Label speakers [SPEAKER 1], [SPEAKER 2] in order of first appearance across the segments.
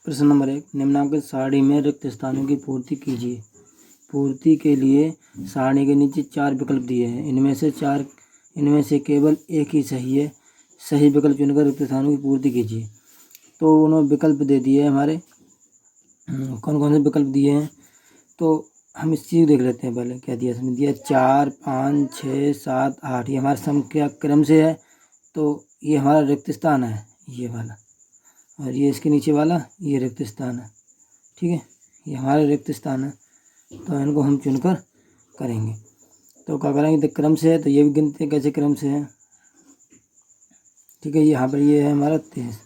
[SPEAKER 1] प्रश्न नंबर 1, निम्नांकित सारणी में रिक्त स्थानों की पूर्ति कीजिए। पूर्ति के लिए सारणी के नीचे 4 विकल्प दिए हैं। इनमें से केवल एक ही सही है। सही विकल्प चुनकर रिक्त स्थानों की पूर्ति कीजिए। तो उन्होंने विकल्प दे दिए हैं हमारे। कौन कौन से विकल्प दिए हैं तो हम इस चीज़ देख लेते हैं। पहले क्या दिया, इसमें दिया 4, 5, 6, 7, 8। ये हमारा संख्या क्रम से है, तो ये हमारा रिक्त स्थान है ये वाला, और ये इसके नीचे वाला ये रिक्त स्थान है। ठीक है, ये हमारा रिक्त स्थान है, तो इनको हम चुनकर करेंगे। तो क्या करेंगे, तो क्रम से है तो ये भी गिनते हैं कैसे क्रम से है। ठीक है, यहाँ पर ये है हमारा 23,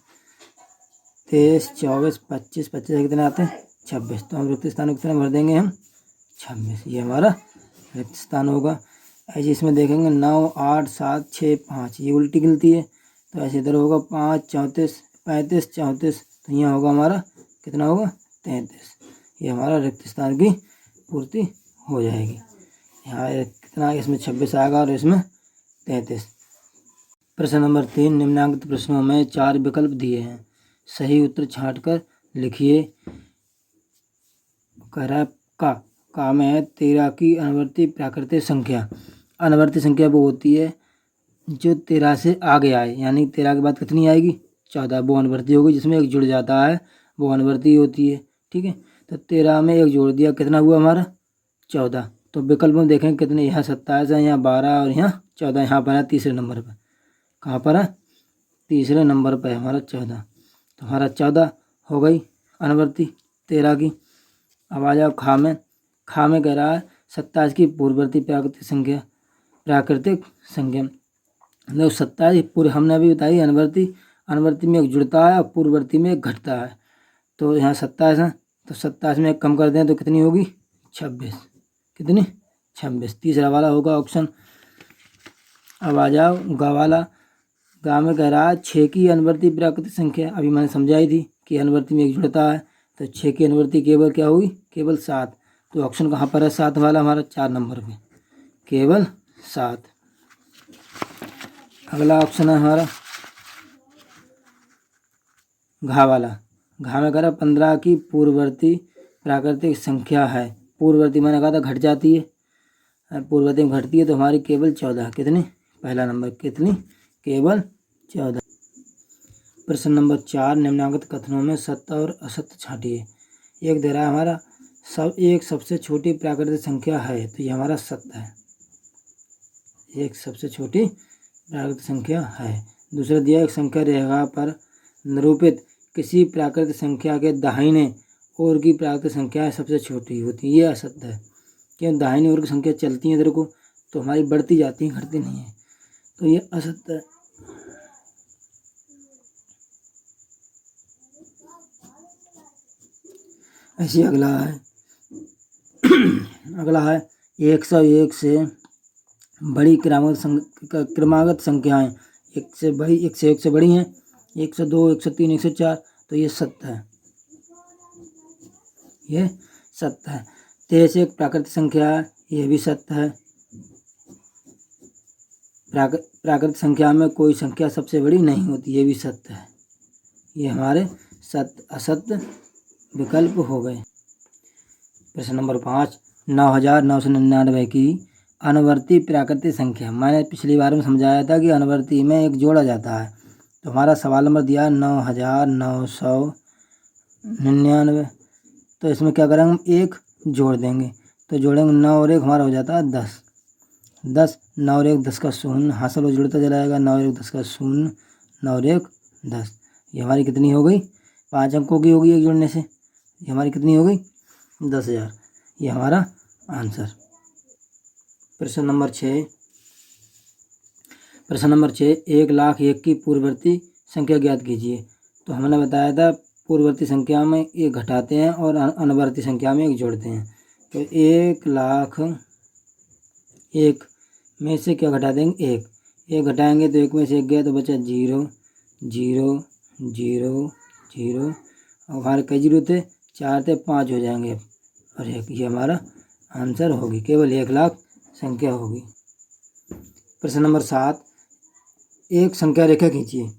[SPEAKER 1] 24, 25, 25 कितने आते हैं 26। तो हम रिक्त स्थान कितना भर देंगे हम 26। ये हमारा रिक्त स्थान होगा। ऐसे इसमें देखेंगे 9, 8, 7, 6, 5, ये उल्टी गिनती है। तो ऐसे इधर होगा 5, 34, 35, 34। तो यहाँ होगा हमारा कितना होगा 33। ये हमारा रिक्त स्थान की पूर्ति हो जाएगी। यहाँ कितना, इसमें 26 आएगा और इसमें 33। प्रश्न नंबर 3, निम्नांकित प्रश्नों में 4 विकल्प दिए हैं। सही उत्तर छांटकर लिखिए। का में 13 की अनुवर्ती प्राकृतिक संख्या। अनुवर्ती संख्या वो होती है जो 13 से आगे आए, यानी 13 के बाद कितनी आएगी 14, वो अनुवर्ती होगी। जिसमें एक जुड़ जाता है वो अनुवर्ती होती है। ठीक है, तो 13 में एक जोड़ दिया, कितना हुआ हमारा 14। तो विकल्प में देखें कितने, यहाँ 27 है, यहाँ 12 और यहाँ 14। यहाँ पर है तीसरे नंबर पर। कहाँ पर है, तीसरे नंबर पर है हमारा 14। तो हमारा 14 हो गई अनुवर्ती 13 की। अब आ जाओ खा में कह रहा है 27 की पूर्ववर्ती प्राकृतिक संख्या। मतलब 27 पूर्व हमने अभी बताई अनुवर्ती में एक जुड़ता है और पूर्ववर्ती में एक घटता है। तो यहाँ 27 है, तो 27 में एक कम कर दें तो कितनी होगी 26। कितनी 26, तीसरा वाला होगा ऑप्शन। अब आ जाओ गा में कह रहा है 6 की अनुवर्ती प्राकृतिक संख्या। अभी मैंने समझाई थी कि अनुवर्ती में एक जुड़ता है, तो 6 की अनुवर्ती केवल क्या हुई, केवल 7। तो ऑप्शन कहाँ पर है 7 वाला हमारा 4 नंबर पे, केवल 7। अगला ऑप्शन है हमारा घा वाला। घा में कह रहा 15 की पूर्ववर्ती प्राकृतिक संख्या है। पूर्ववर्ती मैंने कहा था घट जाती है, पूर्ववर्ती में घटती है, तो हमारी केवल 14। कितनी, पहला नंबर कितनी, केवल 14। प्रश्न नंबर 4, निम्नांकित कथनों में सत्य और असत्य छांटिए। एक दे रहा है हमारा एक सबसे छोटी प्राकृतिक संख्या है, तो ये हमारा सत्य है। एक सबसे छोटी प्राकृतिक संख्या है। दूसरा दिया एक संख्या रेखा पर निरूपित किसी प्राकृतिक संख्या के दाहिने ओर की प्राकृतिक संख्या सबसे छोटी होती है। ये असत्य है, क्यों, दाहिनी ओर की संख्या चलती है इधर को, तो हमारी बढ़ती जाती है, घटती नहीं है। तो ये असत्य है। ऐसे अगला है 101 से बड़ी क्रमागत संख्याएं। 1 से 1 से बड़ी हैं, 102, 103, 104। तो ये सत्य है, ये सत्य है। 23 एक प्राकृतिक संख्या है, ये भी सत्य है। प्राकृतिक संख्या में कोई संख्या सबसे बड़ी नहीं होती, ये भी सत्य है। ये हमारे सत्य असत्य विकल्प हो गए। प्रश्न नंबर 5, 9999 की अनुवर्ती प्राकृतिक संख्या। मैंने पिछली बार में समझाया था कि अनुवर्ती में एक जोड़ा जाता है। तो हमारा सवाल नंबर दिया 9999। तो इसमें क्या करेंगे, हम एक जोड़ देंगे, तो जोड़ेंगे 9 और 1 हमारा हो जाता है 10। 9 और 1 10 का 0, हासिल हो जुड़ता चला जाएगा। 9 और 1 10 का 0, 9 और 1 10। ये हमारी कितनी हो गई, 5 अंकों की होगी एक जोड़ने से। ये हमारी कितनी हो गई 10,000। ये हमारा आंसर। प्रश्न नंबर 6, 1,01,000 की पूर्ववर्ती संख्या ज्ञात कीजिए। तो हमने बताया था पूर्ववर्ती संख्या में एक घटाते हैं और अनुवर्ती संख्या में एक जोड़ते हैं। तो 1,01,000 में से क्या घटा देंगे, एक घटाएंगे तो 1 में से 1 गया तो बचा 0 0 0 0। और हमारे कई जीरो थे, 4 थे, 5 हो जाएंगे और 1। ये हमारा आंसर होगी, केवल 1,00,000 संख्या होगी। प्रश्न नंबर 7, एक संख्या रेखा खींचिए।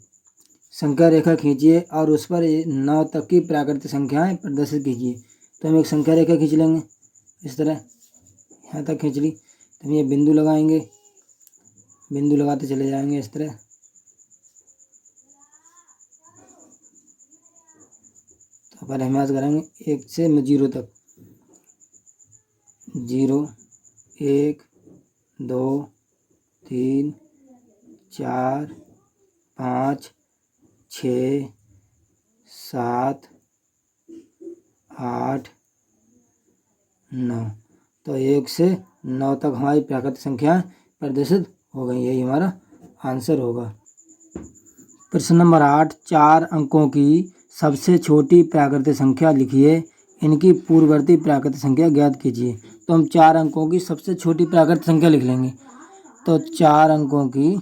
[SPEAKER 1] संख्या रेखा खींचिए और उस पर 9 तक की प्राकृतिक संख्याएं प्रदर्शित कीजिए। तो हम एक संख्या रेखा खींच लेंगे इस तरह, यहाँ तक खींच ली। तो हम ये बिंदु लगाएंगे, बिंदु लगाते चले जाएंगे इस तरह। तो पहले हम याद करेंगे 1 से 0 तक, 0 1 2 3 4 5 6 7 8 9। तो 1 से 9 तक हमारी प्राकृतिक संख्याएं प्रदर्शित हो गई। यही हमारा आंसर होगा। प्रश्न नंबर 8, 4 अंकों की सबसे छोटी प्राकृतिक संख्या लिखिए, इनकी पूर्ववर्ती प्राकृतिक संख्या ज्ञात कीजिए। तो हम 4 अंकों की सबसे छोटी प्राकृतिक संख्या लिख लेंगे। तो 4 अंकों की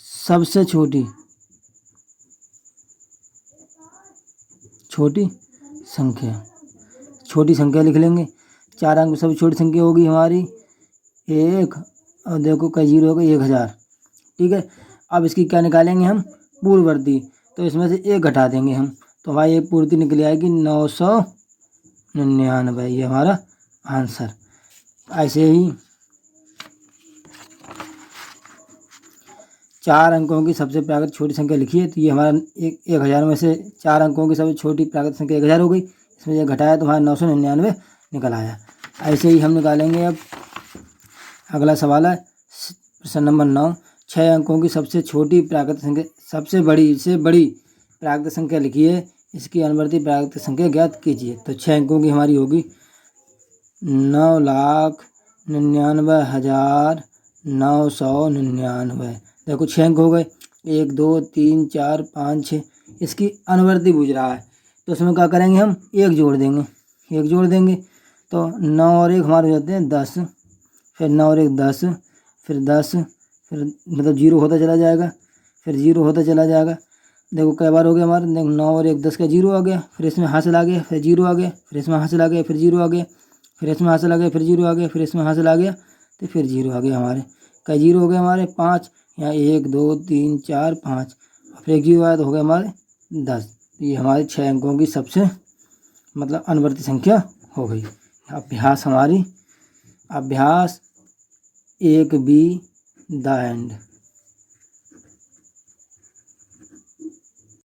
[SPEAKER 1] सबसे छोटी संख्या लिख लेंगे। 4 अंक सबसे छोटी संख्या होगी हमारी 1, और देखो कई 0 हो गई 1000। ठीक है, अब इसकी क्या निकालेंगे हम? पूर्ववर्ती। तो इसमें से 1 घटा देंगे हम, तो हमारी एक पूर्ति निकल आएगी 999। ये हमारा आंसर। ऐसे ही 4 अंकों की सबसे प्राकृतिक छोटी संख्या लिखिए। तो ये हमारा 1000 में से 4 अंकों की सबसे छोटी प्राकृतिक संख्या 1000 हो गई। इसमें ये घटाया तो हमारा 999 निकल आया। ऐसे ही हम निकालेंगे। अब अगला सवाल है प्रश्न नंबर 9, 6 अंकों की सबसे छोटी प्राकृतिक संख्या, सबसे बड़ी से बड़ी प्राकृतिक संख्या लिखिए, इसकी अनुवर्ती प्राकृतिक संख्या ज्ञात कीजिए। तो 6 अंकों की हमारी होगी 9,99,999। देखो 6 अंक हो गए, 1 2 3 4 5 6। इसकी अनुवर्ती पूछ रहा है, तो उसमें क्या करेंगे हम? 1 जोड़ देंगे, 1 जोड़ देंगे। तो 9 और 1 हमारे हो जाते हैं 10, फिर 9 और 1 10, फिर 10, फिर मतलब 0 होता चला जाएगा, फिर 0 होता चला जाएगा। देखो कई बार हो गया हमारे, देखो 9 और 1 10 का 0 आ गया, फिर इसमें हासिल आ गया, फिर 0 आ गया, फिर इसमें हासिल आ गया, फिर 0 आ गया, फिर इसमें हासिल आ गया, फिर 0 आ गया, फिर इसमें हासिल आ गया, तो फिर 0 आ गया हमारे। कई 0 हो गए हमारे 5, यहाँ 1 2 3 4 5, फिर एक 0 आया तो हो गया हमारे 10। ये हमारे 6 अंकों की सबसे मतलब अनुवर्ती संख्या हो गई। अभ्यास 1B द एंड।